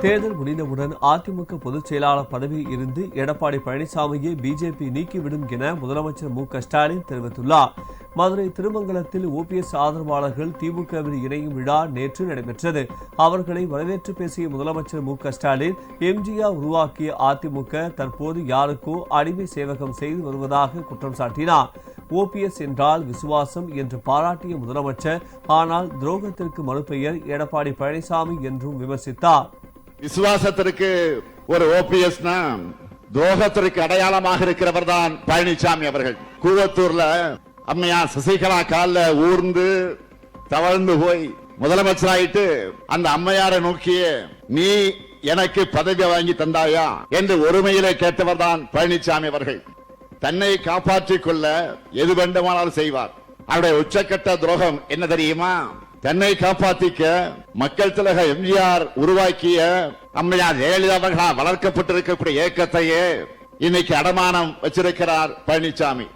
தேர்தல் முடிந்தவுடன் அதிமுக பொதுச் செயலாளர் பதவியில் இருந்து எடப்பாடி பழனிசாமியை பிஜேபி நீக்கிவிடும் என முதலமைச்சர் மு க ஸ்டாலின் தெரிவித்துள்ளார். மதுரை திருமங்கலத்தில் ஓபிஎஸ் ஆதரவாளர்கள் திமுகவில் இணையும் விழா நேற்று நடைபெற்றது. அவர்களை வரவேற்று பேசிய முதலமைச்சர் மு க ஸ்டாலின், எம்ஜிஆர் உருவாக்கிய அதிமுக தற்போது யாருக்கோ அடிமை சேவகம் செய்து வருவதாக குற்றம் சாட்டினார். ஓபிஎஸ் என்றால் விசுவாசம் என்று பாராட்டிய முதலமைச்சர், ஆனால் துரோகத்திற்கு மறுபெயர் எடப்பாடி பழனிசாமி என்றும் விமர்சித்தார். விசுவாசத்திற்கு ஒரு ஓபிஎஸ் துரோகத்திற்கு அடையாளமாக இருக்கிறவர் தான் பழனிசாமி அவர்கள். கூவத்தூர்ல அம்மையா சசிகலா கால ஊர்ந்து தவழ்ந்து போய் முதலமைச்சராயிட்டு அந்த அம்மையாரை நோக்கிய நீ எனக்கு பதவி வாங்கி தந்தாயா என்று ஒருமையிலே கேட்டவர் தான் பழனிசாமி அவர்கள். தன்னை காப்பாற்றிக் கொள்ள எது வேண்டுமானாலும் செய்வார். அவருடைய உச்சக்கட்ட துரோகம் என்ன தெரியுமா? தன்னை காப்பாற்றிக்க மக்கள் திலக எம்ஜிஆர் உருவாக்கிய அம்மையார் ஜெயலலிதா அவர்களால் வளர்க்கப்பட்டிருக்கக்கூடிய இயக்கத்தையே இன்னைக்கு அடமானம் வச்சிருக்கிறார் பழனிசாமி.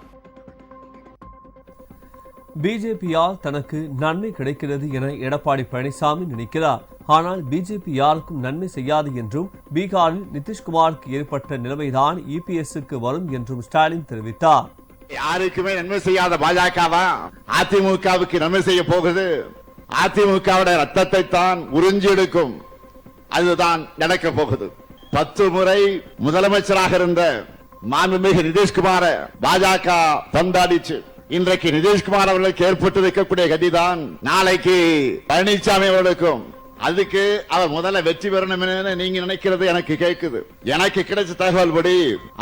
பிஜேபியால் தனக்கு நன்மை கிடைக்கிறது என எடப்பாடி பழனிசாமி நினைக்கிறார். ஆனால் பிஜேபி யாருக்கும் நன்மை செய்யாது என்றும், பீகாரில் நிதிஷ்குமாருக்கு ஏற்பட்ட நிலைமைதான் இபிஎஸ்க்கு வரும் என்றும் ஸ்டாலின் தெரிவித்தார். யாருக்குமே நன்மை செய்யாத பாஜகவா அதிமுகவுக்கு நன்மை செய்ய போகுது? அதிமுகவுடைய ரத்தத்தை தான் உறிஞ்சி எடுக்கும். அதுதான் நடக்க போகுது. 10 முறை முதலமைச்சராக இருந்த மாண்புமிகு நிதிஷ்குமார பாஜக கொண்டாடிச்சு. இன்றைக்கு நிதிஷ்குமார் அவர்களுக்கு ஏற்பட்டிருக்கக்கூடிய கதிதான் நாளைக்கு பழனிசாமி அவர்களுக்கும். அதுக்கு அவர் முதல்ல வெற்றி பெறணும் நீங்க நினைக்கிறது எனக்கு கேட்குது. எனக்கு கிடைச்ச தகவல் படி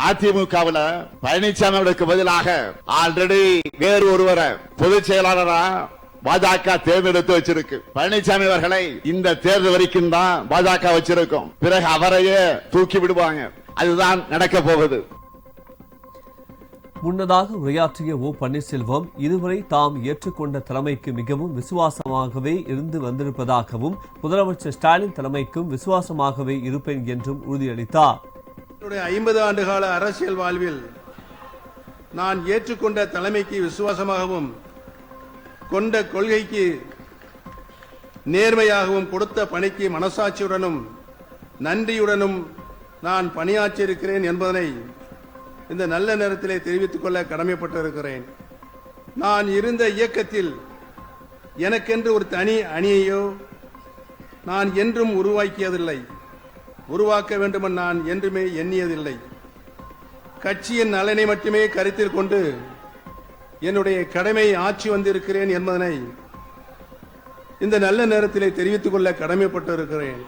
அதிமுகவில் பழனிசாமி அவர்களுக்கு பதிலாக ஆல்ரெடி வேறு ஒருவரை பொதுச் செயலாளரா பாஜக தேர்ந்தெடுத்து வச்சிருக்கு. பழனிசாமி அவர்களை இந்த தேர்தல் வரைக்கும் தான் பாஜக வச்சிருக்கும். பிறகு அவரையே தூக்கி விடுவாங்க. அதுதான் நடக்க போகுது. முன்னதாக உரையாற்றிய ஓ பன்னீர்செல்வம், இதுவரை தாம் ஏற்றுக்கொண்ட தலைமைக்கு மிகவும் விசுவாசமாகவே இருந்து வந்திருப்பதாகவும், முதலமைச்சர் ஸ்டாலின் தலைமைக்கும் விசுவாசமாகவே இருப்பேன் என்றும் உறுதியளித்தார். 50 ஆண்டுகால அரசியல் வாழ்வில் நான் ஏற்றுக்கொண்ட தலைமைக்கு விசுவாசமாகவும், கொண்ட கொள்கைக்கு நேர்மையாகவும், கொடுத்த பணிக்கு மனசாட்சியுடனும் நன்றியுடனும் நான் பணியாற்றியிருக்கிறேன் என்பதனை இந்த நல்ல நேரத்திலே தெரிவித்துக் கொள்ள கடமைப்பட்டிருக்கிறேன். நான் இருந்த இயக்கத்தில் எனக்கென்று ஒரு தனி அணியையோ நான் என்றும் உருவாக்கியதில்லை, உருவாக்க வேண்டுமென நான் என்றுமே எண்ணியதில்லை. கட்சியின் நலனை மட்டுமே கருத்தில் கொண்டு என்னுடைய கடமை ஆட்சி வந்திருக்கிறேன் என்பதனை இந்த நல்ல நேரத்திலே தெரிவித்துக் கொள்ள கடமைப்பட்டிருக்கிறேன்.